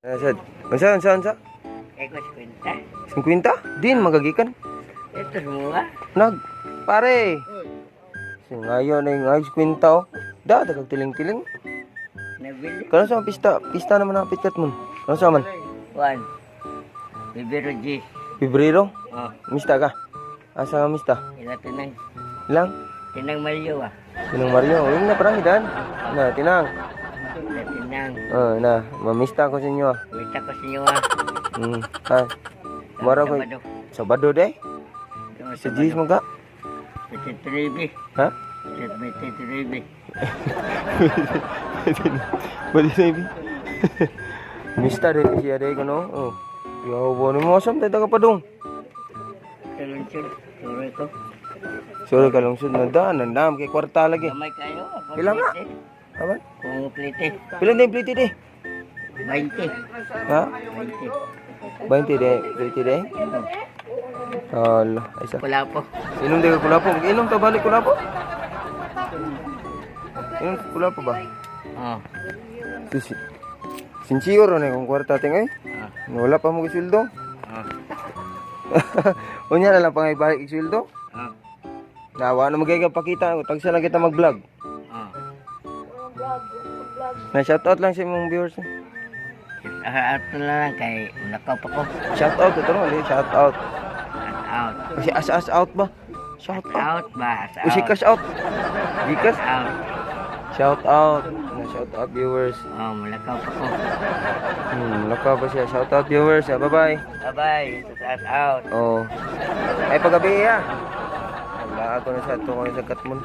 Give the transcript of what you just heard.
Sad. Unsa? Eko 50. 50? Din magagikan. Ito semua. Pare. Singayo na yung ayos 50 oh. Dagag tiling-tiling. Nabili. Kano sa pista naman ang pitkat mo. Kano sa man? One. Bibiro G. Pebrero. Oh, Mista ka. Asa ka mista? ila tinang. Ilang? Tinang Mario ah. Tinang Mario. Yung na parang idan. Na, tinang. Ila tinang. Na, mamista ko sa inyo ah. Wita ko sa inyo ah. Ha. Mara ko. Sabado. Sabado day. Sa G's mo ka? Petitribi. Ha? Petitribi. Bali sa ibi. Mista day siya day ko no. Oh. Yo, bono mo asam tayo ka pa dong. Talunsod. Tuloy ko. Sorry ka lang sud na daan, nandam kay kwarta lagi. Gamay kayo. Ilang nga? Aban? Kung plite. Pilan day pliti day? 20. Ha? 20. 20 day, pliti day. Allah, isa. Wala po. Inom day ka kulapo, inom ta balik kulapo. Inom kulapo ba? Oh. Sincere na kung kwarta ting ay. Ah. Wala pa mo gisuldo. Ah. Unya na lang pangay balik gisuldo. Ah. Nawa na magay pakita, tagsa lang kita mag-vlog. Ah. Na shout out lang sa imong viewers. At na lang kay nakaw pa ko. Shout out ito no, shout out. Out. Kasi as out ba? Shout out. Out ba? Usi cash out. Gikas. Out. Shout out. Na shout out viewers. Oh, malakaw pa ko. Lakaw ba siya? Shout out viewers. Bye-bye. Bye-bye. Shout out. Oh. Ay pagabi ya. Wala ako na sa ito ko na sa katmon.